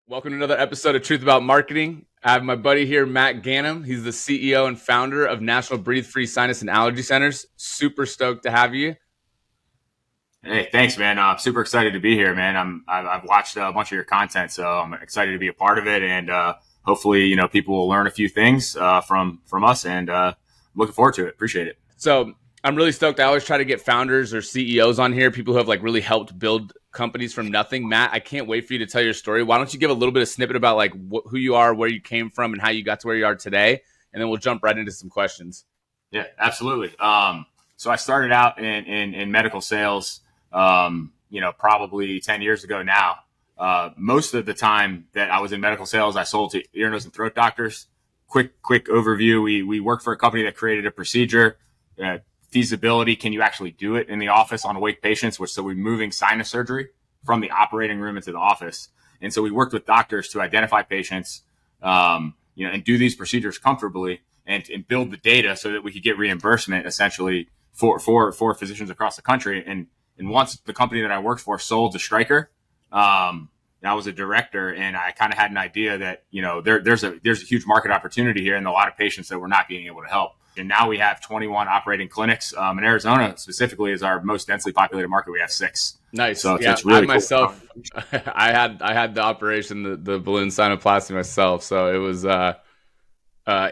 Welcome to another episode of Truth About Marketing. I have my buddy here, Matt Ghanem. He's the CEO and founder of National Breathe-Free Sinus and Allergy Centers. Super stoked to have you. Hey, thanks, man. I'm super excited to be here, man. I've watched a bunch of your content, so I'm excited to be a part of it, and hopefully, people will learn a few things from us, and looking forward to it. Appreciate it. So I'm really stoked. I always try to get founders or CEOs on here, people who have really helped build companies from nothing. Matt, I can't wait for you to tell your story. Why don't you give a little bit of snippet about who you are, where you came from, and how you got to where you are today, and then we'll jump right into some questions. Yeah, absolutely. So I started out in medical sales, probably 10 years ago now. Most of the time that I was in medical sales, I sold to ear, nose, and throat doctors. Quick overview. We worked for a company that created a procedure. Feasibility, can you actually do it in the office on awake patients? So we're moving sinus surgery from the operating room into the office. And so we worked with doctors to identify patients, and do these procedures comfortably and build the data so that we could get reimbursement essentially for physicians across the country. And once the company that I worked for sold to Stryker, I was a director, and I kind of had an idea that, there's a huge market opportunity here and a lot of patients that we're not being able to help. And now we have 21 operating clinics. In Arizona specifically is our most densely populated market. We have 6. Nice. So it's really cool. Myself, I had the operation, the balloon sinuplasty myself. So it was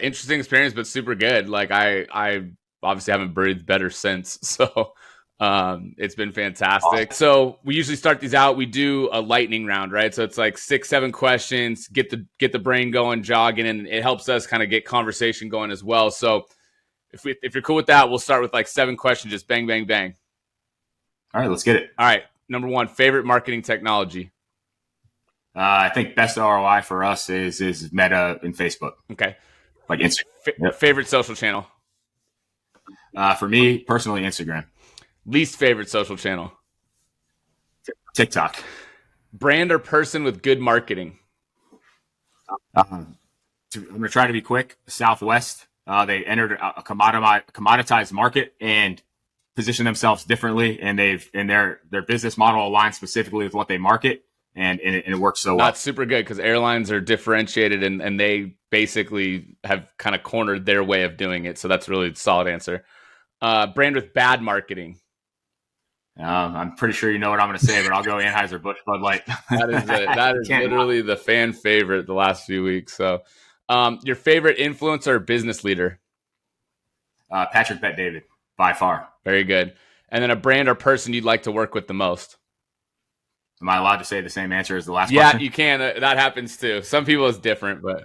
interesting experience, but super good. I obviously haven't breathed better since. So it's been fantastic. Awesome. So we usually start these out. We do a lightning round, right? So it's 6-7 questions, get the brain going, jogging, and it helps us kind of get conversation going as well. So if you're cool with that, we'll start with 7 questions, just bang, bang, bang. All right, let's get it. All right. Number 1, favorite marketing technology. I think best ROI for us is Meta and Facebook. Okay. Like Instagram. Favorite social channel. For me personally, Instagram. Least favorite social channel. TikTok. Brand or person with good marketing. I'm going to try to be quick. Southwest. They entered a commoditized market and positioned themselves differently, and their business model aligns specifically with what they market, and it works so well. That's super good because airlines are differentiated, and they basically have kind of cornered their way of doing it. So that's really a solid answer. Brand with bad marketing. I'm pretty sure you know what I'm going to say, but I'll go Anheuser-Busch Bud Light. That is literally the fan favorite the last few weeks. So. Your favorite influencer or business leader? Patrick Bet-David, by far. Very good. And then a brand or person you'd like to work with the most? Am I allowed to say the same answer as the last question? Yeah, you can. That happens too. Some people it's different, but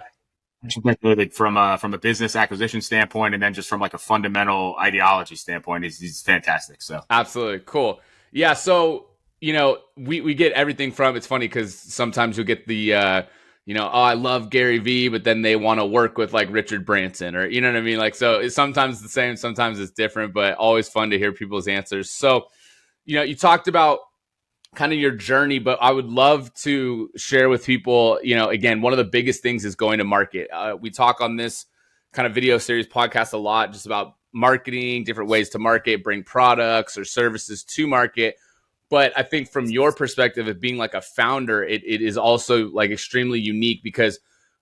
Bet-David from a business acquisition standpoint, and then just from a fundamental ideology standpoint, he's fantastic. So absolutely cool. Yeah. So we get everything from. It's funny because sometimes you'll get the. I love Gary Vee, but then they want to work with Richard Branson, or you know what I mean? So it's sometimes the same, sometimes it's different, but always fun to hear people's answers. So, you talked about kind of your journey, but I would love to share with people, again, one of the biggest things is going to market. We talk on this kind of video series podcast a lot, just about marketing, different ways to market, bring products or services to market. But I think from your perspective of being a founder, it is also extremely unique because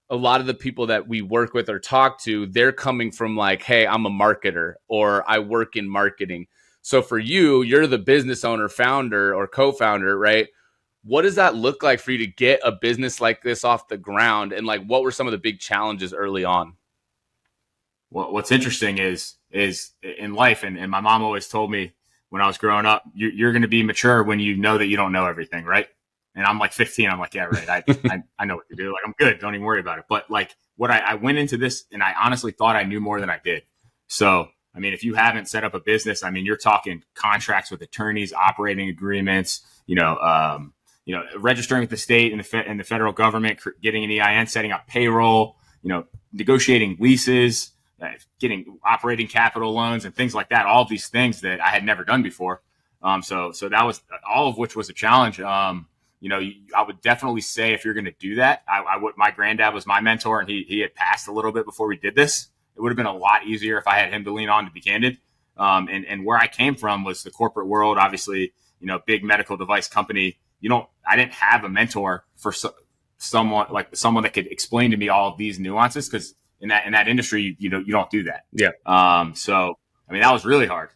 a lot of the people that we work with or talk to, they're coming from hey, I'm a marketer or I work in marketing. So for you, you're the business owner, founder or co-founder, right? What does that look like for you to get a business like this off the ground? And what were some of the big challenges early on? Well, what's interesting is in life, and my mom always told me, when I was growing up, you're going to be mature when you know that you don't know everything, right? And I'm 15. I'm yeah, right. I know what to do. I'm good. Don't even worry about it. But what I went into this, and I honestly thought I knew more than I did. So, if you haven't set up a business, you're talking contracts with attorneys, operating agreements, registering with the state and the federal government, getting an EIN, setting up payroll, negotiating leases, getting operating capital loans and things like that, all of these things that I had never done before. So that was all of which was a challenge. I would definitely say if you're going to do that, my granddad was my mentor, and he had passed a little bit before we did this. It would have been a lot easier if I had him to lean on, to be candid. And where I came from was the corporate world, obviously, big medical device company. I didn't have a mentor someone that could explain to me all of these nuances, because in that industry, you don't do that. Yeah. So I mean, that was really hard.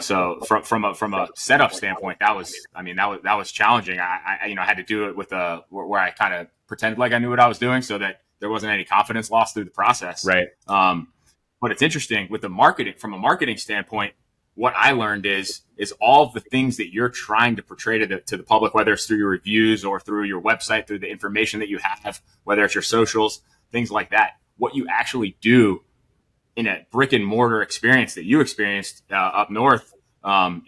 So from a setup standpoint, that was challenging. I had to do it with where I kind of pretended like I knew what I was doing, so that there wasn't any confidence lost through the process. Right. But it's interesting with the marketing, from a marketing standpoint. What I learned is all of the things that you're trying to portray to the public, whether it's through your reviews or through your website, through the information that you have, whether it's your socials, things like that. What you actually do in a brick and mortar experience that you experienced up north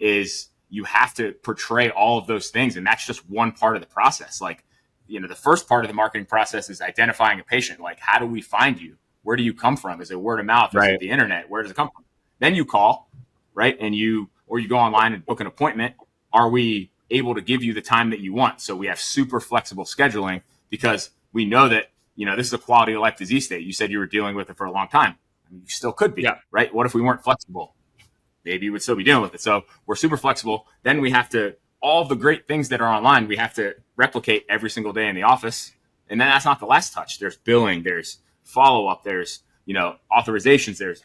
is you have to portray all of those things. And that's just one part of the process. Like, the first part of the marketing process is identifying a patient. Like, how do we find you? Where do you come from? Is it word of mouth? Is it the internet? Where does it come from? Then you call, right? And you go online and book an appointment. Are we able to give you the time that you want? So we have super flexible scheduling, because we know that, this is a quality of life disease state. You said you were dealing with it for a long time. I mean, you still could be, right? What if we weren't flexible? Maybe you would still be dealing with it. So we're super flexible. Then we have to, all the great things that are online, we have to replicate every single day in the office. And then that's not the last touch. There's billing, there's follow-up, there's, authorizations, there's,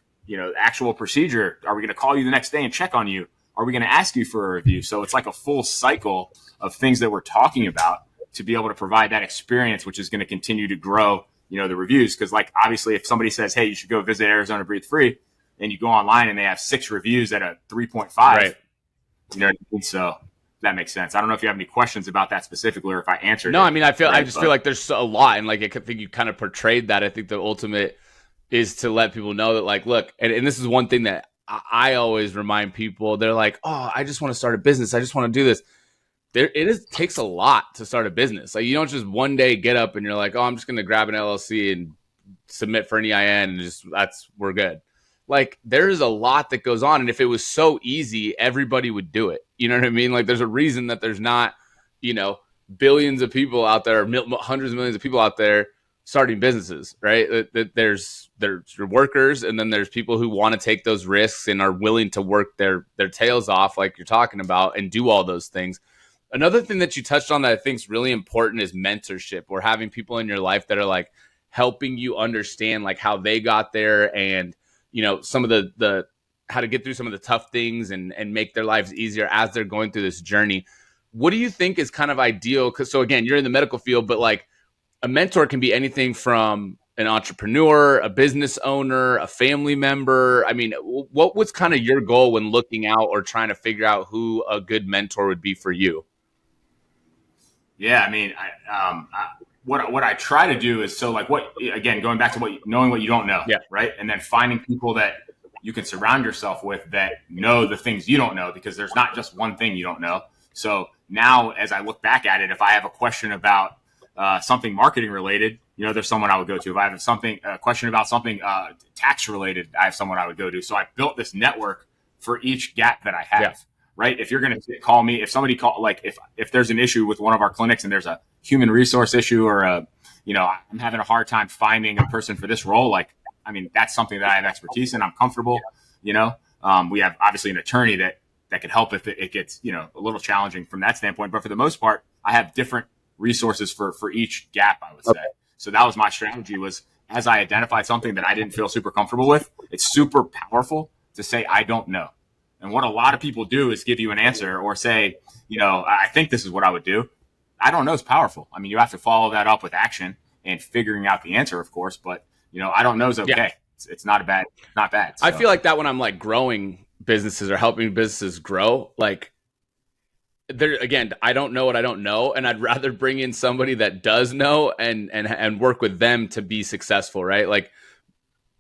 actual procedure. Are we going to call you the next day and check on you? Are we going to ask you for a review? So it's like a full cycle of things that we're talking about to be able to provide that experience, which is going to continue to grow, the reviews. Because, like, obviously, if somebody says, hey, you should go visit Arizona Breathe Free, and you go online and they have 6 reviews at a 3.5, right. So that makes sense. I don't know if you have any questions about that specifically, or if I answered. No, I mean, I just feel like there's a lot, and like I think you kind of portrayed that. I think the ultimate is to let people know that, like, look, and this is one thing that I always remind people. They're like, oh, I just want to start a business. I just want to do this. It takes a lot to start a business. Like, you don't just one day get up and you're like, oh, I'm just going to grab an LLC and submit for an EIN and we're good. Like, there is a lot that goes on. And if it was so easy, everybody would do it. You know what I mean? Like, there's a reason that there's not, billions of people out there, hundreds of millions of people out there starting businesses, right? There's your workers, and then there's people who want to take those risks and are willing to work their tails off, like you're talking about, and do all those things. Another thing that you touched on that I think is really important is mentorship, or having people in your life that are like helping you understand like how they got there, and some of the how to get through some of the tough things and make their lives easier as they're going through this journey. What do you think is kind of ideal? Because, so again, you're in the medical field, but like a mentor can be anything from an entrepreneur, a business owner, a family member. I mean, what was kind of your goal when looking out or trying to figure out who a good mentor would be for you? Yeah, I mean, what I try to do is, so like, going back to knowing what you don't know, right? And then finding people that you can surround yourself with that know the things you don't know, because there's not just one thing you don't know. So now, as I look back at it, if I have a question about something marketing related, there's someone I would go to. If I have a question about something tax related, I have someone I would go to. So I built this network for each gap that I have. Yeah. Right. If you're going to call me, if somebody if there's an issue with one of our clinics and there's a human resource issue, or I'm having a hard time finding a person for this role, that's something that I have expertise in. I'm comfortable. We have obviously an attorney that could help if it gets, a little challenging from that standpoint. But for the most part, I have different resources for each gap, I would say. Okay. So that was my strategy, was as I identified something that I didn't feel super comfortable with, it's super powerful to say, I don't know. And what a lot of people do is give you an answer or say, I think this is what I would do. I don't know is powerful. I mean, you have to follow that up with action and figuring out the answer, of course. But, I don't know is okay. Yeah. It's not bad. So. I feel like that when I'm like growing businesses or helping businesses grow, like, again, I don't know what I don't know, and I'd rather bring in somebody that does know and work with them to be successful, right? Like,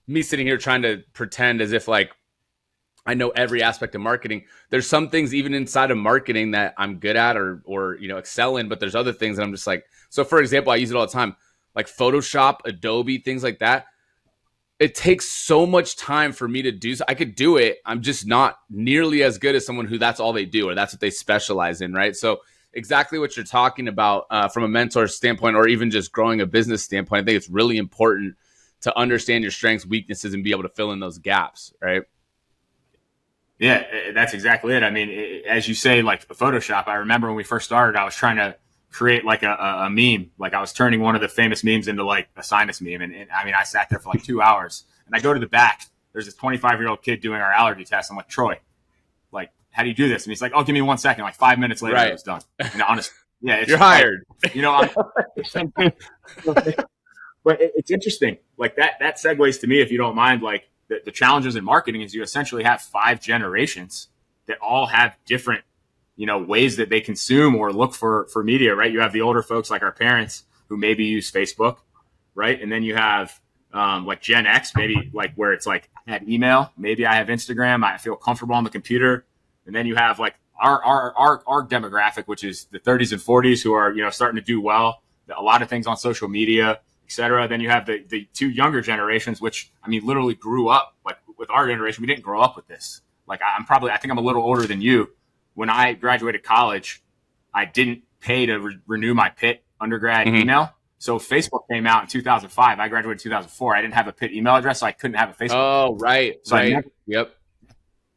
me sitting here trying to pretend as if like I know every aspect of marketing. There's some things even inside of marketing that I'm good at or excel in, but there's other things that I'm just like, so for example, I use it all the time, like Photoshop, Adobe, things like that. It takes so much time for me to do. So I could do it. I'm just not nearly as good as someone who that's all they do, or that's what they specialize in, right? So exactly what you're talking about from a mentor standpoint, or even just growing a business standpoint, I think it's really important to understand your strengths, weaknesses, and be able to fill in those gaps, right? Yeah, that's exactly it. I mean, as you say, like Photoshop, I remember when we first started, I was trying to create like a meme. Like I was turning one of the famous memes into like a sinus meme. And I mean, I sat there for like 2 hours and I go to the back. There's this 25-year-old kid doing our allergy test. I'm like, Troy, like, how do you do this? And he's like, oh, give me 1 second. Like 5 minutes later, it was done. And honestly, yeah, it's You're hired. Like, you know, but it's interesting. Like that segues to me, if you don't mind, like the challenges in marketing is you essentially have 5 generations that all have different, you know, ways that they consume or look for media, right? You have the older folks like our parents who maybe use Facebook, right? And then you have like Gen X, maybe like where it's like I have email, maybe I have Instagram, I feel comfortable on the computer. And then you have like our demographic, which is the 30s and 40s who are, you know, starting to do well, a lot of things on social media, et cetera. Then you have the 2 younger generations, which I mean, literally grew up like with our generation. We didn't grow up with this. Like I think I'm a little older than you. When I graduated college, I didn't pay to renew my PIT undergrad email. So Facebook came out in 2005. I graduated in 2004. I didn't have a PIT email address, so I couldn't have a Facebook. Oh, right. So right.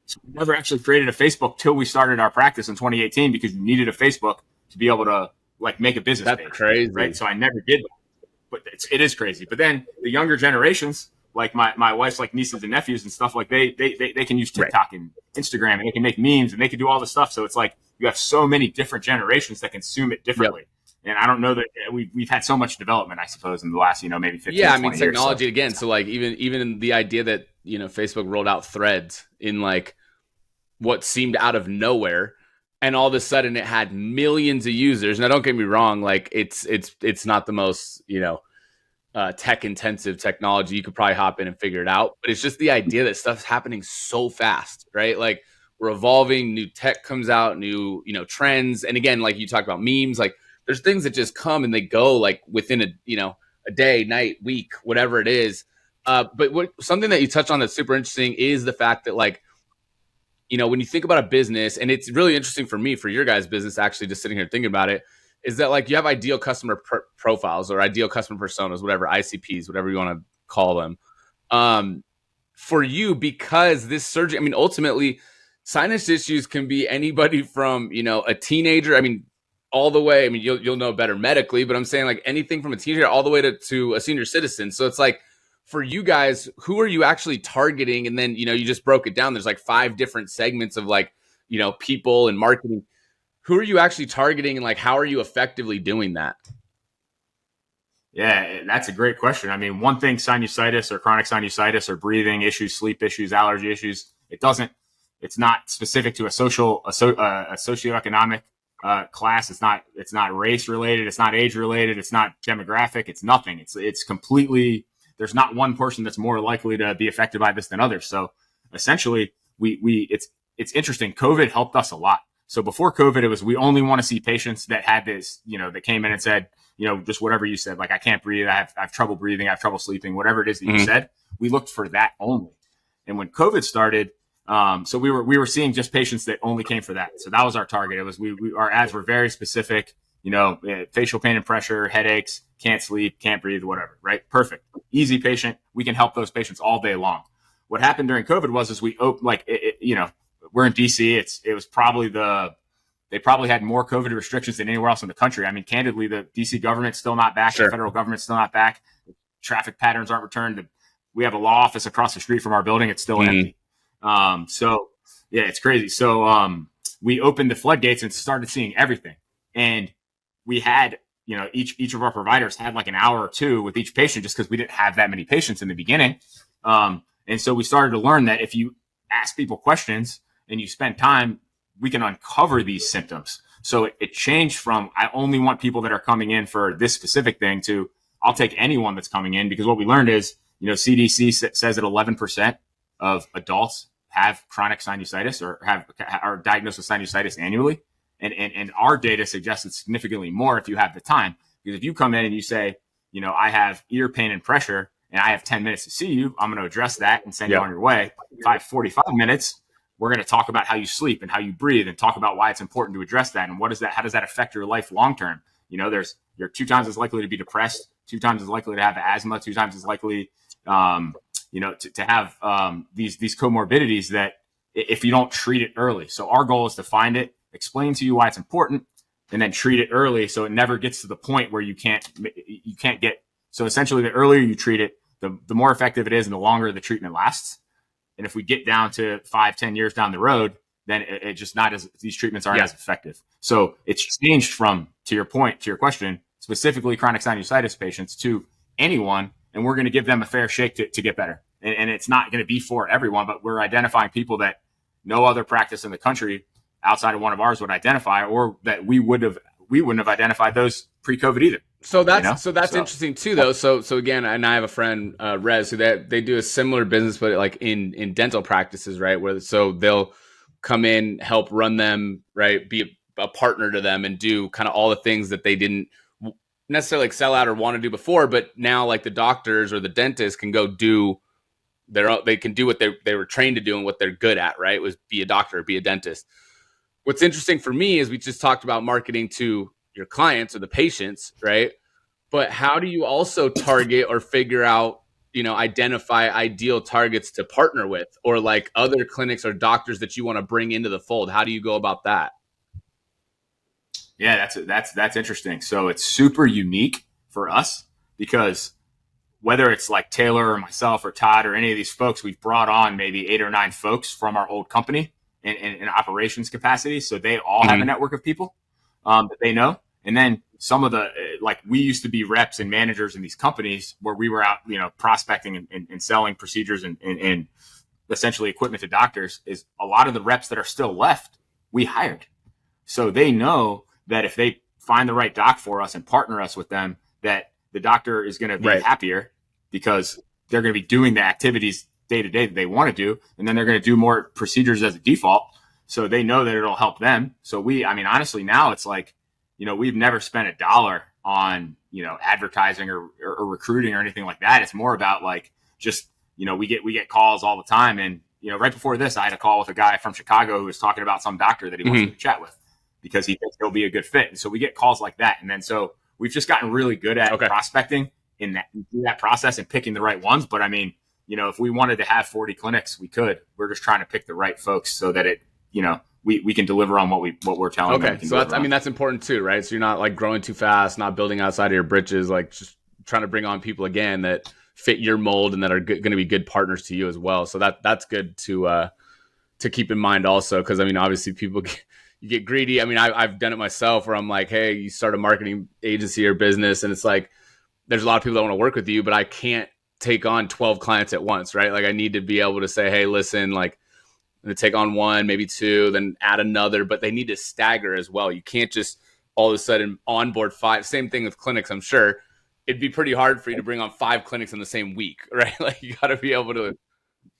So we never actually created a Facebook till we started our practice in 2018 because you needed a Facebook to be able to like make a business That's page. crazy. Right. So I never did that. But it is crazy. But then the younger generations, like my wife's like nieces and nephews and stuff, like they can use TikTok and Instagram and they can make memes and they can do all this stuff. So it's like you have so many different generations that consume it differently. Yep. And I don't know that we've had so much development, I suppose, in the last, you know, maybe 15, yeah, I mean, 20 technology years, again. So like even the idea that, you know, Facebook rolled out Threads in like what seemed out of nowhere, and all of a sudden it had millions of users. Now, don't get me wrong, like it's not the most, you know, tech intensive technology. You could probably hop in and figure it out, but it's just the idea that stuff's happening so fast, right? Like we're evolving, new tech comes out, new, you know, trends. And again, like you talk about memes, like there's things that just come and they go like within a day, night, week, whatever it is. But something that you touched on that's super interesting is the fact that like, you know, when you think about a business, and it's really interesting for me, for your guys' business, actually just sitting here thinking about it, is that like you have ideal customer profiles or ideal customer personas, whatever, ICPs, whatever you want to call them. For you, because this surgery, I mean, ultimately, sinus issues can be anybody from, you know, a teenager, I mean, all the way, I mean, you'll know better medically, but I'm saying like anything from a teenager all the way to a senior citizen. So it's like, for you guys, who are you actually targeting? And then, you know, you just broke it down. There's like 5 different segments of like, you know, people and marketing. Who are you actually targeting, and like, how are you effectively doing that? Yeah, that's a gregreat question. I mean, one thing, sinusitis or chronic sinusitis or breathing issues, sleep issues, allergy issues, it's not specific to a socioeconomic class. It's not race related. It's not age related. It's not demographic. It's nothing. It's completely, there's not one person that's more likely to be affected by this than others. So essentially it's interesting. COVID helped us a lot. So before COVID, it was, we only want to see patients that had this, you know, that came in and said, you know, just whatever you said, like, I can't breathe. I have trouble breathing. I have trouble sleeping, whatever it is that you said. We looked for that only. And when COVID started, so we were seeing just patients that only came for that. So that was our target. It was, our ads were very specific, you know, facial pain and pressure, headaches, can't sleep, can't breathe, whatever, right? Perfect. Easy patient. We can help those patients all day long. What happened during COVID was we opened, like, you know, we're in DC. It was probably they probably had more COVID restrictions than anywhere else in the country. I mean, candidly, the DC government's still not back. Sure. The federal government's still not back. Traffic patterns aren't returned. We have a law office across the street from our building. It's still empty. So yeah, it's crazy. So we opened the floodgates and started seeing everything. And we had, you know, each of our providers had like an hour or two with each patient just because we didn't have that many patients in the beginning. And so we started to learn that if you ask people questions and you spend time, we can uncover these symptoms. So it changed from, I only want people that are coming in for this specific thing, to I'll take anyone that's coming in, because what we learned is, you know, CDC says that 11% of adults have chronic sinusitis or are diagnosed with sinusitis annually. And our data suggests it's significantly more if you have the time. Because if you come in and you say, you know, I have ear pain and pressure and I have 10 minutes to see you, I'm going to address that and send you on your way. 45 minutes, we're going to talk about how you sleep and how you breathe and talk about why it's important to address that. And how does that affect your life long-term? You know, you're 2 times as likely to be depressed, 2 times as likely to have asthma, 2 times as likely, you know, to have these comorbidities that if you don't treat it early. So our goal is to find it, explain to you why it's important, and then treat it early so it never gets to the point where you can't get. So essentially, the earlier you treat it, the more effective it is and the longer the treatment lasts. And if we get down to 5-10 years down the road, then it just not as these treatments aren't as effective. So it's changed from, to your point, to your question, specifically chronic sinusitis patients to anyone, and we're going to give them a fair shake to get better. And it's not going to be for everyone, but we're identifying people that no other practice in the country outside of one of ours would identify, or that we wouldn't have identified those pre-COVID either. So that's interesting too, though. So again, and I have a friend, Rez, who they do a similar business, but like in dental practices, right? Where so they'll come in, help run them, right? Be a partner to them and do kind of all the things that they didn't necessarily excel at or want to do before, but now like the doctors or the dentists can go do they can do what they were trained to do and what they're good at, right? Was be a doctor, be a dentist. What's interesting for me is we just talked about marketing to your clients or the patients, right? But how do you also target or figure out, identify ideal targets to partner with, or like other clinics or doctors that you want to bring into the fold? How do you go about that? Yeah, that's interesting. So it's super unique for us because whether it's like Taylor or myself or Todd or any of these folks, we've brought on maybe 8 or 9 folks from our old company in operations capacity. So they all have a network of people that they know. And then some of the, like we used to be reps and managers in these companies where we were out, prospecting and selling procedures and essentially equipment to doctors. Is a lot of the reps that are still left, we hired. So they know that if they find the right doc for us and partner us with them, that the doctor is going to be happier because they're going to be doing the activities day to day that they want to do. And then they're going to do more procedures as a default. So they know that it'll help them. So honestly, now it's like, we've never spent $1 on, advertising or recruiting or anything like that. It's more about like, just, we get calls all the time. And, right before this, I had a call with a guy from Chicago who was talking about some doctor that he wants to chat with because he thinks he'll be a good fit. And so we get calls like that. And then, so we've just gotten really good at prospecting in that process and picking the right ones. But if we wanted to have 40 clinics, we could. We're just trying to pick the right folks so that it, we can deliver on what we're telling them. Okay, so that's important too, right? So you're not like growing too fast, not building outside of your britches, like just trying to bring on people again that fit your mold and that are going to be good partners to you as well. So that's good to keep in mind also, because obviously you get greedy. I've done it myself where I'm like, hey, you start a marketing agency or business, and it's like there's a lot of people that want to work with you, but I can't take on 12 clients at once, right? Like I need to be able to say, hey, listen, like I'm going to take on 1, maybe 2, then add another, but they need to stagger as well. You can't just all of a sudden onboard 5. Same thing with clinics, I'm sure. It'd be pretty hard for you to bring on 5 clinics in the same week, right? Like you got to be able to.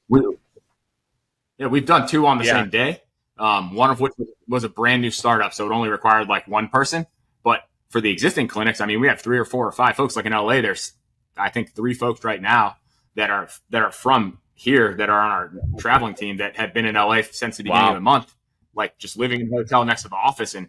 We've done 2 on the same day. One of which was a brand new startup, so it only required like 1 person. But for the existing clinics, we have 3 or 4 or 5 folks. Like in LA, there's I think 3 folks right now that are from here that are on our traveling team that have been in LA since the beginning of the month, like just living in a hotel next to the office and,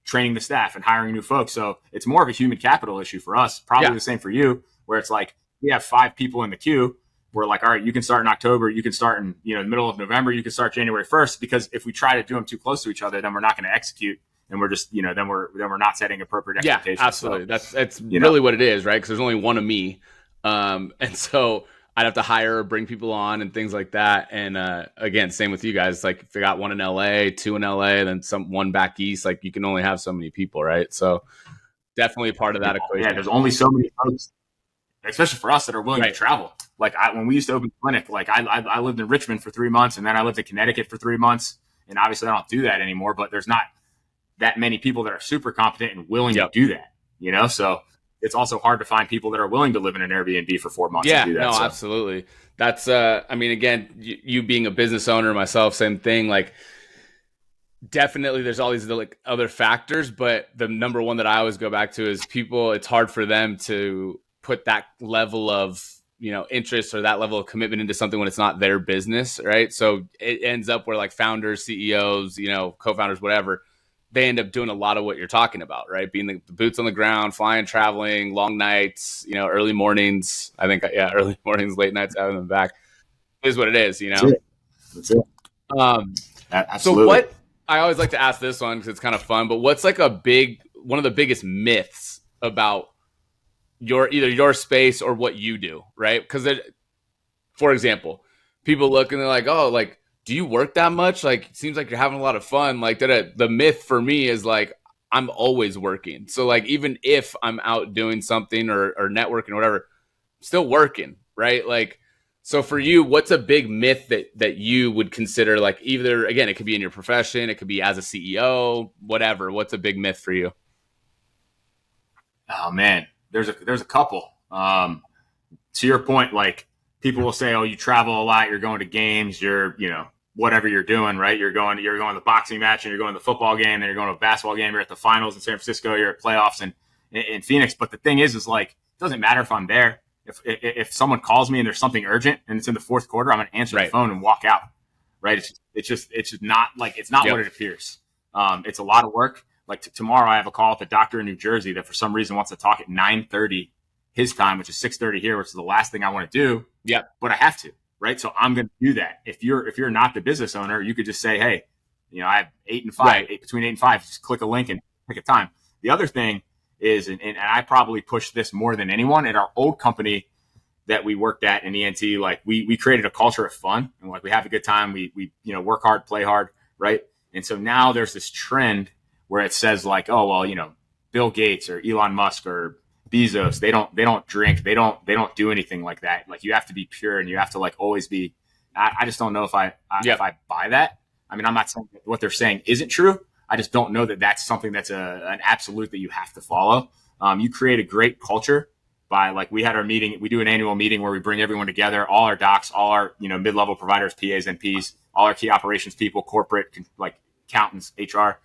training the staff and hiring new folks. So it's more of a human capital issue for us, probably the same for you, where it's like, we have 5 people in the queue. We're like, all right, you can start in October. You can start in, the middle of November. You can start January 1st, because if we try to do them too close to each other, then we're not going to execute. And we're just, then we're not setting appropriate expectations. Yeah, absolutely. So, that's really what it is, right? Because there's only one of me. And so I'd have to hire or bring people on and things like that. And again, same with you guys. Like if you got 1 in LA, 2 in LA, then 1 back east, like you can only have so many people, right? So definitely part of that equation. Yeah, there's only so many folks, especially for us, that are willing to travel. Like when we used to open a clinic, like I lived in Richmond for 3 months, and then I lived in Connecticut for 3 months. And obviously I don't do that anymore, but there's not that many people that are super competent and willing to do that, So it's also hard to find people that are willing to live in an Airbnb for 4 months. Yeah, and do that, no, absolutely. That's, again, you being a business owner, myself, same thing. Like, definitely there's all these like other factors, but the number one that I always go back to is people. It's hard for them to put that level of, interest or that level of commitment into something when it's not their business, right? So it ends up where like founders, CEOs, co-founders, whatever, they end up doing a lot of what you're talking about, right? Being the boots on the ground, flying, traveling, long nights, early mornings. I think, early mornings, late nights, having them back. It is what it is, That's it. So I always like to ask this one because it's kind of fun, but what's like one of the biggest myths about either your space or what you do, right? Because for example, people look and they're like, oh, like, do you work that much? Like, it seems like you're having a lot of fun. Like the myth for me is like, I'm always working. So like, even if I'm out doing something or networking or whatever, I'm still working, right? Like, so for you, what's a big myth that you would consider, like, either, again, it could be in your profession, it could be as a CEO, whatever. What's a big myth for you? Oh man, there's a couple. To your point, like people will say, "Oh, you travel a lot. You're going to games. You're, whatever you're doing, right? You're going to the boxing match, and you're going to the football game, and you're going to a basketball game. You're at the finals in San Francisco. You're at playoffs in Phoenix." But the thing is like, it doesn't matter if I'm there. If someone calls me and there's something urgent and it's in the fourth quarter, I'm going to answer the phone and walk out. Right? It's just not like it's not what it appears. It's a lot of work. Like tomorrow, I have a call with a doctor in New Jersey that for some reason wants to talk at 9:30 his time, which is 6:30 here, which is the last thing I want to do. Yeah, but I have to, right? So I'm going to do that. If you're not the business owner, you could just say, hey, I have 8 and 5, between 8 and 5. Just click a link and pick a time. The other thing is, and I probably pushed this more than anyone at our old company that we worked at in ENT. Like we created a culture of fun, and like we have a good time. We work hard, play hard, right? And so now there's this trend where it says like, oh well, Bill Gates or Elon Musk or Bezos, they don't drink, they don't do anything like that. Like you have to be pure and you have to like always be. I just don't know if I buy that. I mean, I'm not saying that what they're saying isn't true. I just don't know that that's something that's an absolute that you have to follow. You create a great culture by like we had our meeting. We do an annual meeting where we bring everyone together, all our docs, all our mid-level providers, PAs, NPs, all our key operations people, corporate like accountants, HR.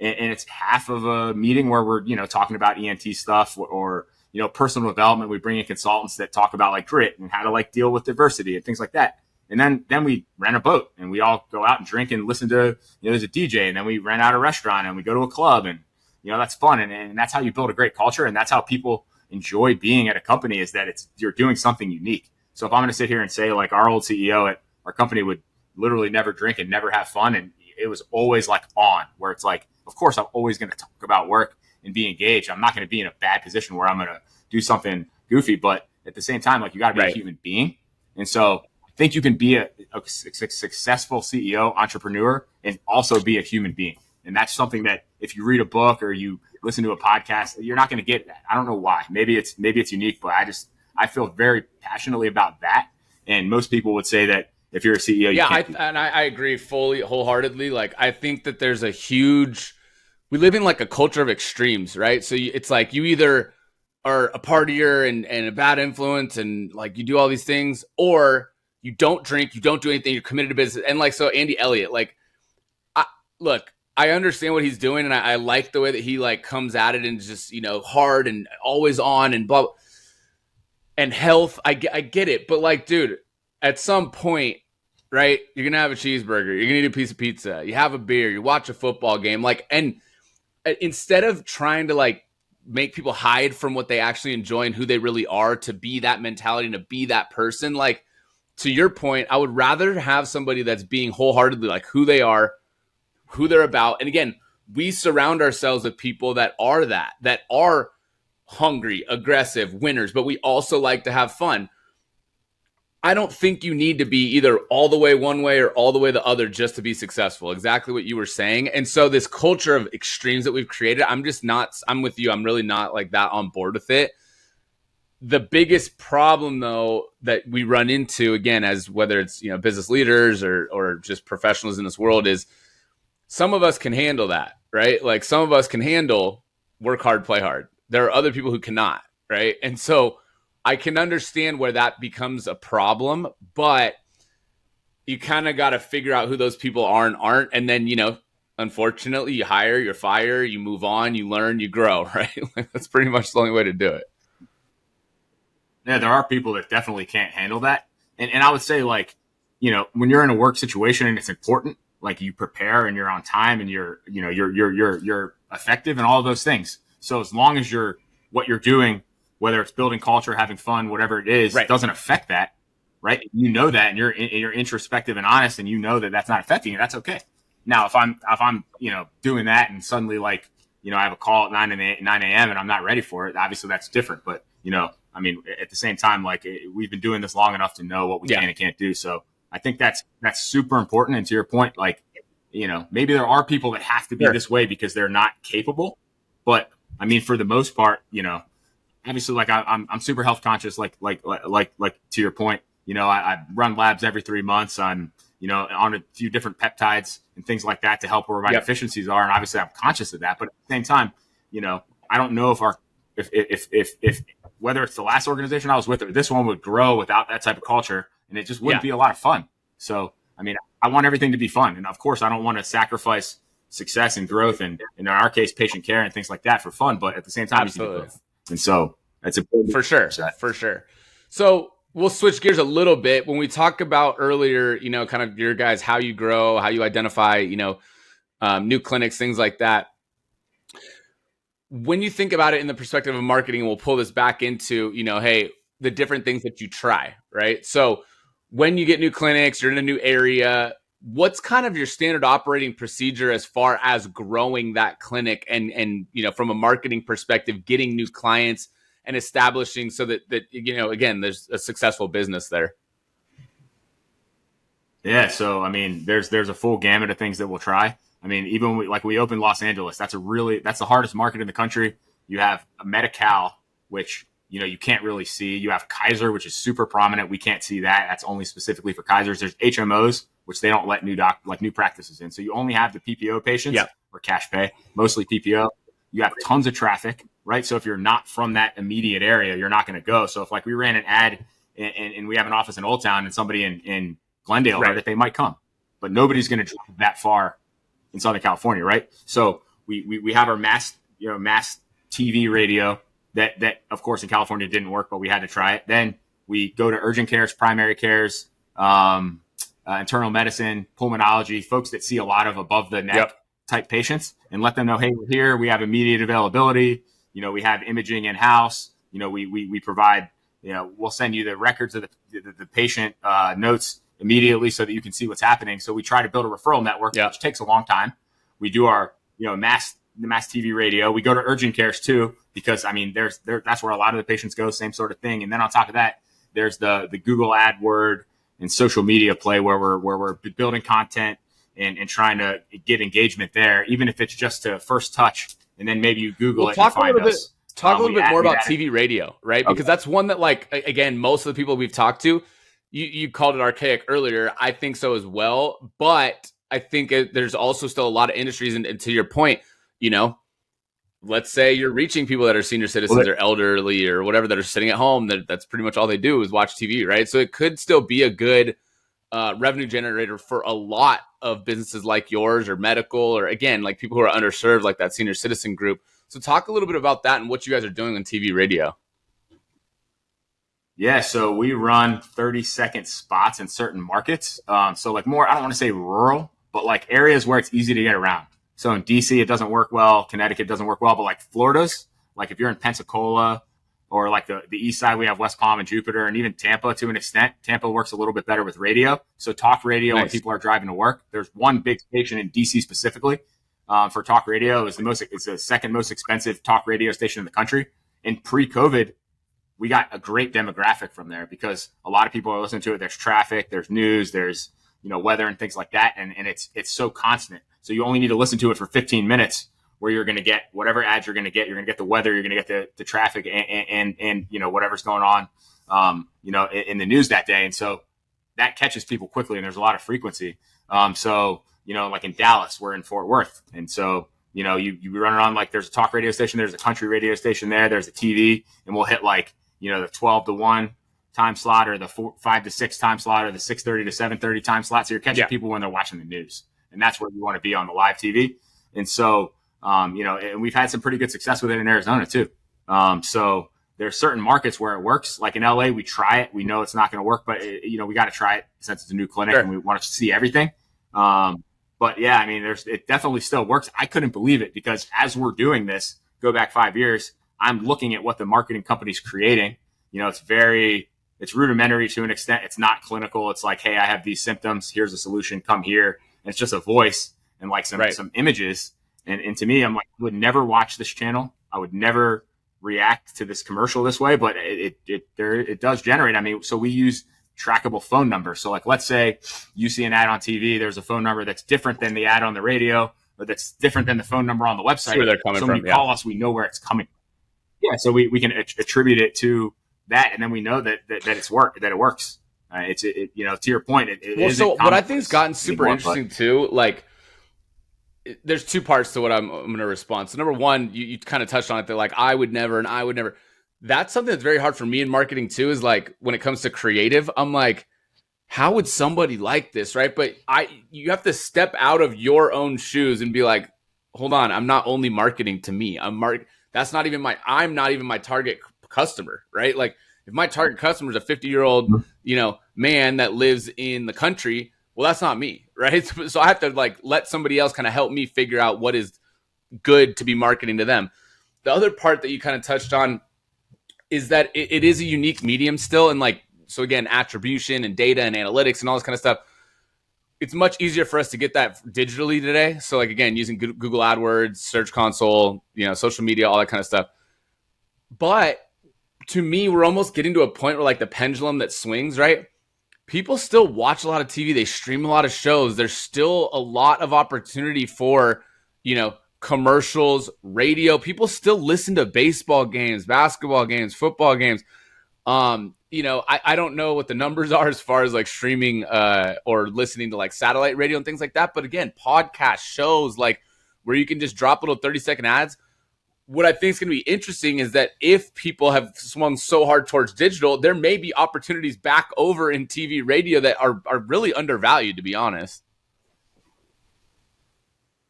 And it's half of a meeting where we're, talking about ENT stuff or personal development. We bring in consultants that talk about like grit and how to like deal with diversity and things like that. And then we rent a boat and we all go out and drink and listen to, there's a DJ, and then we rent out a restaurant and we go to a club and, that's fun. And that's how you build a great culture. And that's how people enjoy being at a company, is that you're doing something unique. So if I'm going to sit here and say like our old CEO at our company would literally never drink and never have fun, and it was always like on, where it's like, of course, I'm always going to talk about work and be engaged. I'm not going to be in a bad position where I'm going to do something goofy, but at the same time, like you got to be a human being. And so I think you can be a successful CEO, entrepreneur, and also be a human being. And that's something that if you read a book or you listen to a podcast, you're not going to get that. I don't know why. Maybe it's unique, but I feel very passionately about that. And most people would say that if you're a CEO, I agree fully, wholeheartedly. Like, I think that there's we live in like a culture of extremes, right? So it's like you either are a partier and a bad influence and like you do all these things, or you don't drink, you don't do anything, you're committed to business. And like, so Andy Elliott, like, I understand what he's doing, and I like the way that he like comes at it and just, hard and always on and blah, blah. And health, I get it. But like, dude, at some point, right, you're going to have a cheeseburger, you're going to eat a piece of pizza, you have a beer, you watch a football game, like, and instead of trying to like make people hide from what they actually enjoy and who they really are, to be that mentality and to be that person, like, to your point, I would rather have somebody that's being wholeheartedly like who they are, who they're about. And again, we surround ourselves with people that are hungry, aggressive, winners, but we also like to have fun. I don't think you need to be either all the way one way or all the way the other just to be successful. Exactly what you were saying. And so this culture of extremes that we've created, I'm with you. I'm really not like that on board with it. The biggest problem though that we run into, again, as whether it's, business leaders or just professionals in this world, is some of us can handle that, right? Like some of us can handle work hard, play hard. There are other people who cannot, right? And so I can understand where that becomes a problem, but you kind of got to figure out who those people are and aren't. And then, unfortunately, you hire, you fire, you move on, you learn, you grow, right? Like, that's pretty much the only way to do it. Yeah, there are people that definitely can't handle that. And I would say, like, when you're in a work situation and it's important, like you prepare and you're on time and you're effective and all of those things. So as long as what you're doing, whether it's building culture, having fun, whatever it is, doesn't affect that, right? You know that, and you're introspective and honest, and you know that that's not affecting you. That's okay. Now, if I'm doing that and suddenly I have a call at 9 a.m. and I'm not ready for it, obviously that's different. But, I mean, at the same time, we've been doing this long enough to know what we can and can't do. So I think that's super important. And to your point, maybe there are people that have to be this way because they're not capable. But I mean, for the most part, obviously, I'm super health conscious, like to your point, I run labs every 3 months. I'm, on a few different peptides and things like that to help where my deficiencies are. And obviously I'm conscious of that, but at the same time, I don't know if whether it's the last organization I was with or this one would grow without that type of culture, and it just wouldn't be a lot of fun. So, I mean, I want everything to be fun. And of course I don't want to sacrifice success and growth and in our case, patient care and things like that for fun, but at the same time, absolutely. And so that's important. For sure. So we'll switch gears a little bit. When we talk about earlier, kind of your guys, how you grow, how you identify, new clinics, things like that. When you think about it in the perspective of marketing, we'll pull this back into, hey, the different things that you try, right? So when you get new clinics, you're in a new area, what's kind of your standard operating procedure as far as growing that clinic and from a marketing perspective, getting new clients and establishing so that again, there's a successful business there? Yeah. So, I mean, there's a full gamut of things that we'll try. I mean, even we opened Los Angeles. That's the hardest market in the country. You have a Medi-Cal, which, you can't really see. You have Kaiser, which is super prominent. We can't see that. That's only specifically for Kaisers. There's HMOs, which they don't let new practices in. So you only have the PPO patients or cash pay, mostly PPO. You have tons of traffic, right? So if you're not from that immediate area, you're not going to go. So if we ran an ad and we have an office in Old Town and somebody in Glendale heard it, they might come, but nobody's going to drive that far in Southern California, right? So we have our mass TV radio that of course in California didn't work, but we had to try it. Then we go to urgent cares, primary cares, internal medicine, pulmonology, folks that see a lot of above the neck type patients, and let them know, hey, we're here. We have immediate availability. We have imaging in house. We provide. We'll send you the records of the patient notes immediately so that you can see what's happening. So we try to build a referral network, which takes a long time. We do our mass TV radio. We go to urgent cares too, because I mean that's where a lot of the patients go. Same sort of thing. And then on top of that, there's the Google AdWord and social media play where we're building content and trying to get engagement there, even if it's just to first touch, and then maybe you Google it and find us. Talk a little bit more about TV radio, right? Because that's one that, again, most of the people we've talked to, you called it archaic earlier. I think so as well. But I think there's also still a lot of industries, and to your point, let's say you're reaching people that are senior citizens or elderly or whatever that are sitting at home. That's pretty much all they do is watch TV, right? So it could still be a good revenue generator for a lot of businesses like yours or medical, or again, like people who are underserved, like that senior citizen group. So talk a little bit about that and what you guys are doing on TV radio. Yeah, so we run 30-second spots in certain markets. So more, I don't want to say rural, but areas where it's easy to get around. So in DC, it doesn't work well. Connecticut doesn't work well, but Florida's, if you're in Pensacola or the east side, we have West Palm and Jupiter, and even Tampa to an extent. Tampa works a little bit better with radio. So talk radio when people are driving to work. There's one big station in DC specifically for talk radio. It's the second most expensive talk radio station in the country. And pre-COVID, we got a great demographic from there because a lot of people are listening to it. There's traffic, there's news, there's weather and things like that, and it's so constant. So you only need to listen to it for 15 minutes, where you're going to get whatever ads you're going to get. You're going to get the weather, you're going to get the traffic, and whatever's going on, in the news that day. And so that catches people quickly, and there's a lot of frequency. So in Dallas, we're in Fort Worth, and so you run around there's a talk radio station, there's a country radio station there's a TV, and we'll hit the 12 to 1 time slot, or the 5 to 6 time slot, or the 6:30 to 7:30 time slot. So you're catching people when they're watching the news, and that's where you want to be on the live TV. And so, and we've had some pretty good success with it in Arizona too. So there's certain markets where it works. Like in LA, we try it. We know it's not going to work, but we got to try it since it's a new clinic and we want to see everything. But yeah, I mean, it definitely still works. I couldn't believe it because as we're doing this, go back 5 years, I'm looking at what the marketing company's creating. It's rudimentary to an extent. It's not clinical. It's hey, I have these symptoms. Here's a solution. Come here. And it's just a voice. and like some Right. some images. And to me, I'm like, I would never watch this channel. I would never react to this commercial this way, but it does generate. I mean, so we use trackable phone numbers. So like, let's say you see an ad on TV, there's a phone number that's different than the ad on the radio, or that's different than the phone number on the website. Where they're coming so when from, you call us, we know where it's coming from. Yeah, so we can attribute it to that, and then we know that it works. It's you know, to your point, it well, is. so what I think has gotten super interesting too, like there's two parts to what I'm going to respond. So number one, you kind of touched on it, that like I would never and I would never. That's something that's very hard for me in marketing too, is like when it comes to creative, I'm like, how would somebody like this, right? But you have to step out of your own shoes and be like, hold on, I'm not only marketing to me. I'm not even my target customer, right? Like if my target customer is a 50-year-old, you know, man that lives in the country, well, that's not me, right? So I have to like let somebody else kind of help me figure out what is good to be marketing to them. The other part that you kind of touched on is that it is a unique medium still. And like, so again, attribution and data and analytics and all this kind of stuff, it's much easier for us to get that digitally today. So like, again, using Google AdWords, Search Console, you know, social media, all that kind of stuff. But to me, we're almost getting to a point where like the pendulum that swings, right? People still watch a lot of TV. They stream a lot of shows. There's still a lot of opportunity for, you know, commercials, radio. People still listen to baseball games, basketball games, football games. You know, I don't know what the numbers are as far as like streaming or listening to like satellite radio and things like that. But again, podcast shows like where you can just drop little 30-second ads. What I think is going to be interesting is that if people have swung so hard towards digital, there may be opportunities back over in TV radio that are really undervalued, to be honest.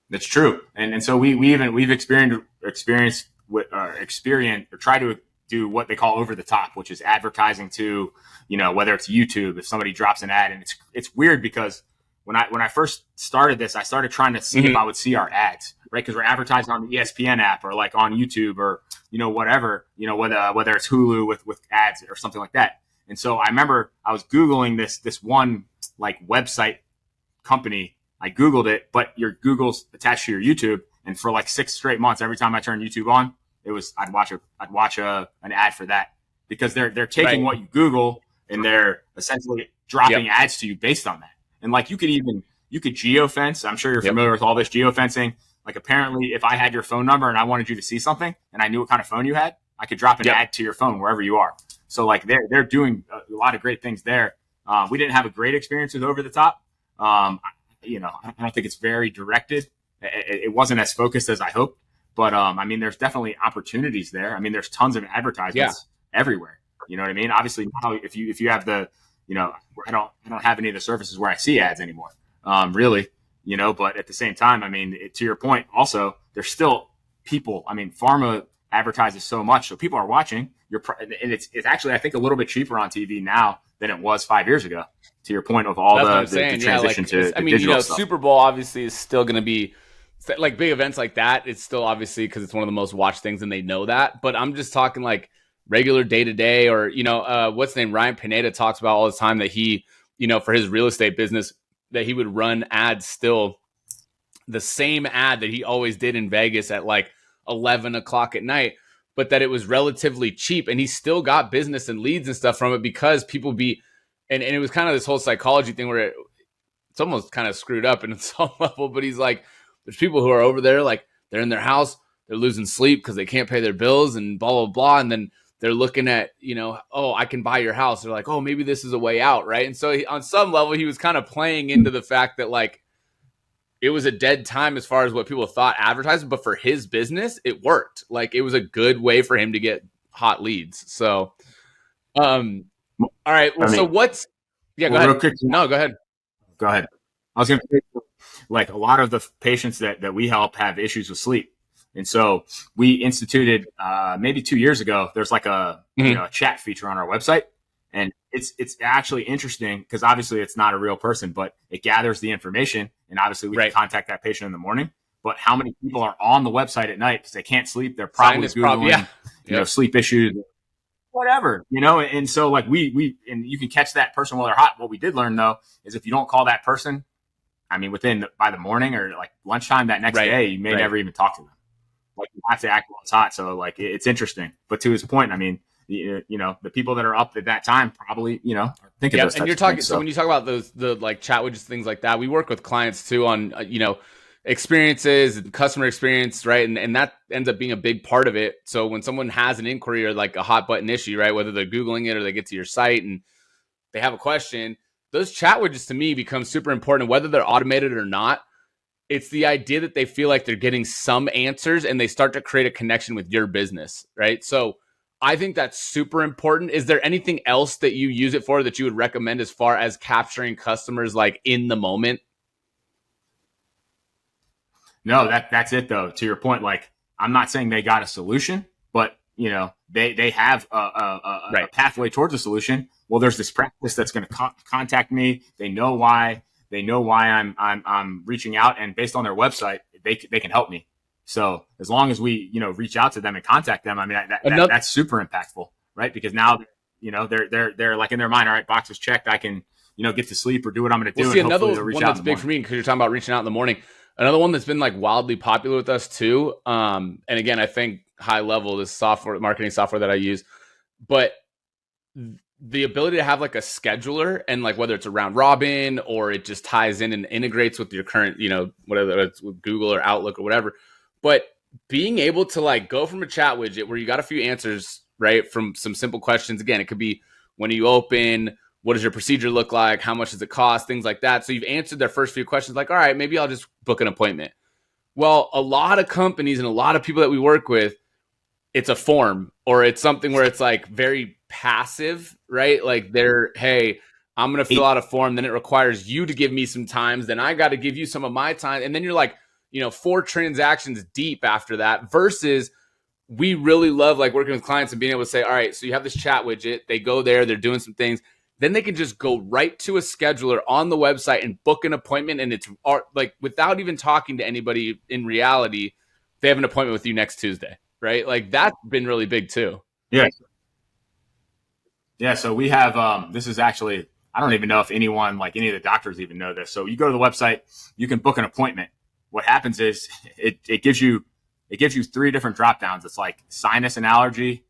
That's true. And so we've experienced or try to do what they call over the top, which is advertising to, you know, whether it's YouTube, if somebody drops an ad. And it's weird because when I first started this, I started trying to see if I would see our ads, right? Because we're advertising on the ESPN app or like on YouTube or, you know, whatever, you know, whether it's Hulu with ads or something like that. And so I remember I was Googling this one like website company. I Googled it, but your Google's attached to your YouTube. And for like 6 straight months, every time I turned YouTube on, I'd watch an ad for that, because they're taking what you Google and they're essentially dropping ads to you based on that. And like you could geofence. I'm sure you're familiar with all this geofencing. Like apparently if I had your phone number and I wanted you to see something and I knew what kind of phone you had, I could drop an ad to your phone wherever you are. So like they're doing a lot of great things there. We didn't have a great experience with over the top. You know, I don't think it's very directed. It wasn't as focused as I hoped. But I mean, there's definitely opportunities there. I mean, there's tons of advertisements everywhere. You know what I mean? Obviously, now if you have the, you know, I don't have any of the services where I see ads anymore, really. You know, but at the same time, I mean, to your point, also there's still people. I mean, pharma advertises so much, so people are watching. And it's actually, I think, a little bit cheaper on TV now than it was 5 years ago. To your point of all the transition to I mean, digital, you know, stuff. Super Bowl obviously is still going to be. Like big events like that, it's still obviously because it's one of the most watched things and they know that. But I'm just talking like regular day to day, or, you know, what's the name? Ryan Pineda talks about all the time that he, you know, for his real estate business, that he would run ads still, the same ad that he always did in Vegas at like 11 o'clock at night, but that it was relatively cheap and he still got business and leads and stuff from it because people and it was kind of this whole psychology thing where it's almost kind of screwed up in some level, but he's like, there's people who are over there, like they're in their house, they're losing sleep because they can't pay their bills and blah, blah, blah. And then they're looking at, you know, oh, I can buy your house. They're like, oh, maybe this is a way out, right? And so on some level, he was kind of playing into the fact that like it was a dead time as far as what people thought advertising, but for his business, it worked. Like it was a good way for him to get hot leads. So, all right. Well, so what's, go ahead. No, go ahead. Go ahead. I was going to say, like a lot of the patients that we help have issues with sleep. And so we instituted maybe 2 years ago, there's like a, you know, a chat feature on our website. And it's actually interesting because obviously it's not a real person, but it gathers the information. And obviously we can contact that patient in the morning. But how many people are on the website at night because they can't sleep? They're probably Googling, you know, sleep issues, whatever, you know. And so like we and you can catch that person while they're hot. What we did learn though is if you don't call that person I mean, by the morning or like lunchtime that next day, you may never even talk to them. Like you have to act while it's hot. So like it's interesting. But to his point, I mean, you know, the people that are up at that time probably, you know, think of those and you're talking. Things, so when you talk about the like chat widgets, things like that, we work with clients too on you know, experiences and customer experience, right? And that ends up being a big part of it. So when someone has an inquiry or like a hot button issue, right, whether they're Googling it or they get to your site and they have a question, those chat widgets to me become super important, whether they're automated or not. It's the idea that they feel like they're getting some answers and they start to create a connection with your business, right? So I think that's super important. Is there anything else that you use it for that you would recommend as far as capturing customers like in the moment? No, that's it though. To your point, like I'm not saying they got a solution, but you know they have a pathway towards a solution. Well, there's this practice that's going to contact me. They know why. They know why I'm reaching out, and based on their website, they can help me. So as long as we reach out to them and contact them, I mean that's super impactful, right? Because now they're like in their mind, all right, box is checked. I can get to sleep or do what I'm going to do. See, another one that's big for me because you're talking about reaching out in the morning. Another one that's been like wildly popular with us too. And again, I think high level, this software, marketing software that I use, but the ability to have like a scheduler and like whether it's a round robin or it just ties in and integrates with your current, whatever it's with Google or Outlook or whatever. But being able to like go from a chat widget where you got a few answers, right, from some simple questions. Again, it could be when you open, what does your procedure look like? How much does it cost? Things like that. So you've answered their first few questions like, all right, maybe I'll just book an appointment. Well, a lot of companies and a lot of people that we work with, it's a form or it's something where it's like very passive, right? Like hey, I'm going to fill out a form. Then it requires you to give me some times. Then I got to give you some of my time. And then you're like, 4 transactions deep after that versus we really love like working with clients and being able to say, all right, so you have this chat widget. They go there, they're doing some things. Then they can just go right to a scheduler on the website and book an appointment. And it's like without even talking to anybody in reality, they have an appointment with you next Tuesday, right? Like that's been really big too. Yeah. Yeah. So we have, this is actually, I don't even know if anyone, like any of the doctors even know this. So you go to the website, you can book an appointment. What happens is it gives you 3 different drop downs. It's like sinus and allergy,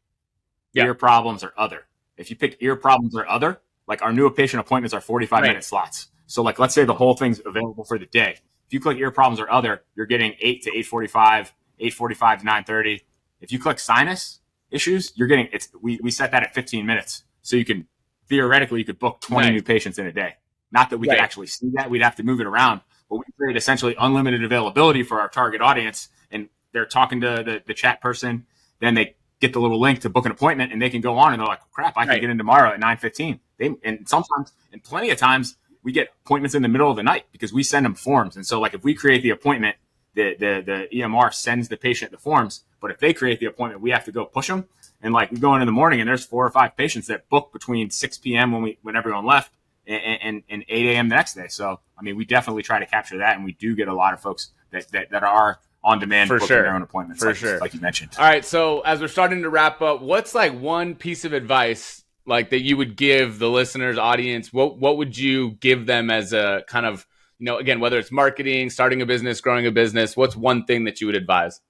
ear problems, or other. If you pick ear problems or other, like our new patient appointments are 45-minute slots. So like, let's say the whole thing's available for the day. If you click ear problems or other, you're getting 8 to 8:45, 8:45 to 9:30. If you click sinus issues, you're getting we set that at 15 minutes. So you can theoretically, you could book 20 new patients in a day. Not that we could actually see that. We'd have to move it around. But we create essentially unlimited availability for our target audience. And they're talking to the chat person. Then they get the little link to book an appointment and they can go on and they're like, crap, I can get in tomorrow at 9:15. And sometimes, and plenty of times, we get appointments in the middle of the night because we send them forms. And so like if we create the appointment, the EMR sends the patient the forms. But if they create the appointment, we have to go push them. And like we go in the morning and there's 4 or 5 patients that book between 6 p.m. when everyone left and 8 a.m. the next day. So, I mean, we definitely try to capture that. And we do get a lot of folks that are on demand booking their own appointments, like you mentioned. All right. So as we're starting to wrap up, what's like one piece of advice like that you would give the listeners, audience? What would you give them as a kind of, again, whether it's marketing, starting a business, growing a business, what's one thing that you would advise?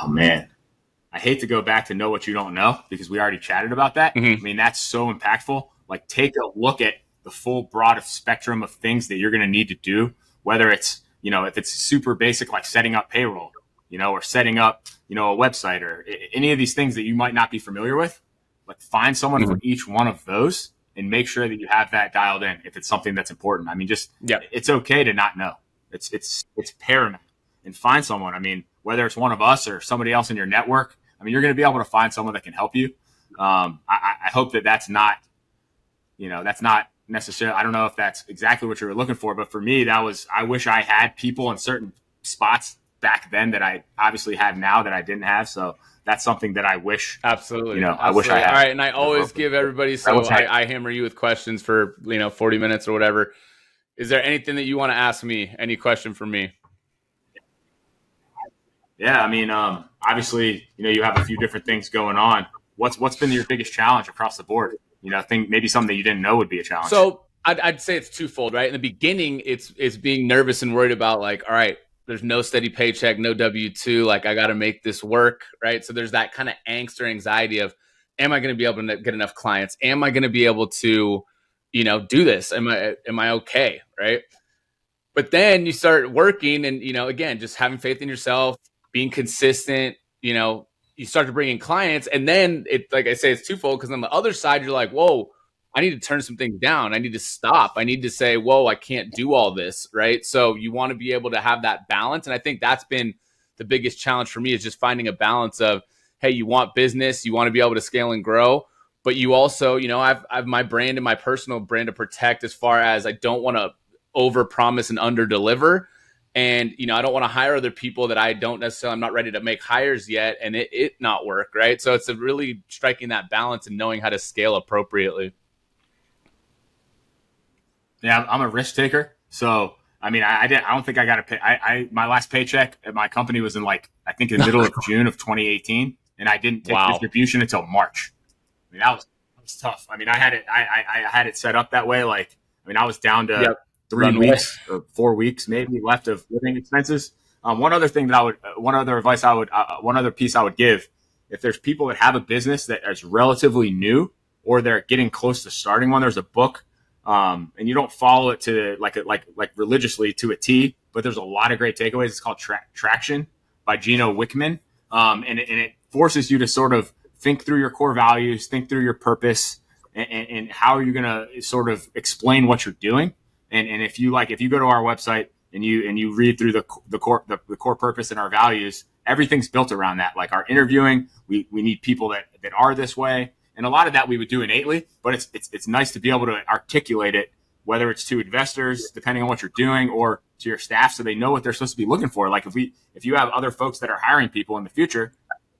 Oh, man. I hate to go back to know what you don't know because we already chatted about that. Mm-hmm. I mean, that's so impactful. Like take a look at the full broad spectrum of things that you're going to need to do, whether it's, if it's super basic, like setting up payroll, or setting up, a website or any of these things that you might not be familiar with, like find someone for each one of those and make sure that you have that dialed in. If it's something that's important, I mean, it's okay to not know. It's paramount, and find someone. I mean, whether it's one of us or somebody else in your network, I mean, you're going to be able to find someone that can help you. I hope that's not necessarily, I don't know if that's exactly what you were looking for, but for me, I wish I had people in certain spots back then that I obviously have now that I didn't have. So that's something that I wish. Absolutely. I wish I had. All right. And I always give everybody, I hammer you with questions for, 40 minutes or whatever. Is there anything that you want to ask me? Any question for me? Yeah. I mean, obviously, you have a few different things going on. What's been your biggest challenge across the board? I think maybe something that you didn't know would be a challenge. So I'd say it's twofold, right? In the beginning, it's being nervous and worried about like, all right, there's no steady paycheck, no W-2, like I got to make this work, right? So there's that kind of angst or anxiety of, am I going to be able to get enough clients? Am I going to be able to, do this? Am I okay, right? But then you start working and, again, just having faith in yourself, being consistent, you start to bring in clients. And then like I say, it's twofold, because on the other side, you're like, whoa, I need to turn some things down. I need to stop. I need to say, whoa, I can't do all this, right? So you want to be able to have that balance. And I think that's been the biggest challenge for me, is just finding a balance of, hey, you want business, you want to be able to scale and grow, but you also, I've my brand and my personal brand to protect, as far as I don't want to over promise and under deliver. And, I don't want to hire other people that I'm not ready to make hires yet, and it not work, right? So it's really striking that balance and knowing how to scale appropriately. Yeah, I'm a risk taker. So, I mean, I don't think I got to pay. My last paycheck at my company was in I think the middle of June of 2018. And I didn't take distribution until March. I mean, that was tough. I mean, I had it set up that way. I was down to 3 weeks or 4 weeks maybe left of living expenses. One other piece I would give, if there's people that have a business that is relatively new, or they're getting close to starting one, there's a book, and you don't follow it to like religiously to a T, but there's a lot of great takeaways. It's called Traction by Gino Wickman. And it forces you to sort of think through your core values, think through your purpose, and how are you going to sort of explain what you're doing. And if you go to our website and you read through the core purpose and our values, everything's built around that. Like our interviewing, we need people that are this way. And a lot of that we would do innately, but it's nice to be able to articulate it, whether it's to investors, depending on what you're doing, or to your staff, so they know what they're supposed to be looking for. Like if you have other folks that are hiring people in the future,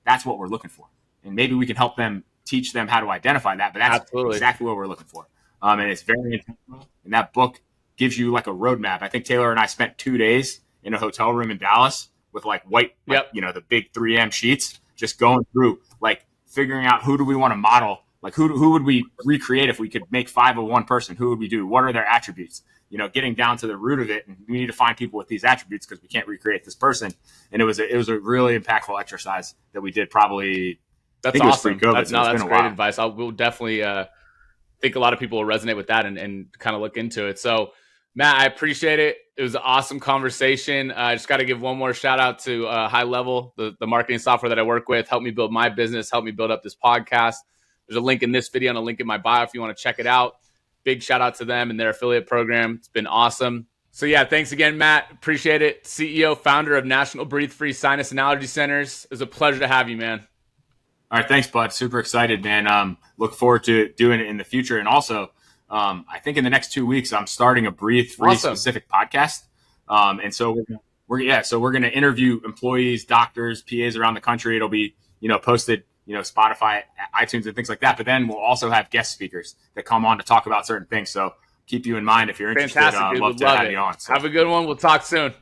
that's what we're looking for. And maybe we can help them, teach them how to identify that, but that's exactly what we're looking for. And it's very intentional. And that book gives you like a roadmap. I think Taylor and I spent 2 days in a hotel room in Dallas with the big 3M sheets, just going through, figuring out who do we want to model? Like who would we recreate if we could make 5 of one person? Who would we do? What are their attributes? Getting down to the root of it. And we need to find people with these attributes because we can't recreate this person. And it was a really impactful exercise that we did probably. That's awesome. That's great advice. We'll definitely think a lot of people will resonate with that and kind of look into it. So Matt, I appreciate it. It was an awesome conversation. I just got to give one more shout out to High Level, the marketing software that I work with. Helped me build my business, helped me build up this podcast. There's a link in this video and a link in my bio if you want to check it out. Big shout out to them and their affiliate program. It's been awesome. So yeah, thanks again, Matt. Appreciate it. CEO, founder of National Breathe Free Sinus and Allergy Centers. It was a pleasure to have you, man. All right, thanks, bud. Super excited, man. Look forward to doing it in the future. And also, I think in the next 2 weeks, I'm starting a Breathe Free specific podcast. And so we're going to interview employees, doctors, PAs around the country. It'll be, posted, Spotify, iTunes, and things like that. But then we'll also have guest speakers that come on to talk about certain things. So keep you in mind if you're interested. Fantastic, dude. Love to have you on. So. Have a good one. We'll talk soon.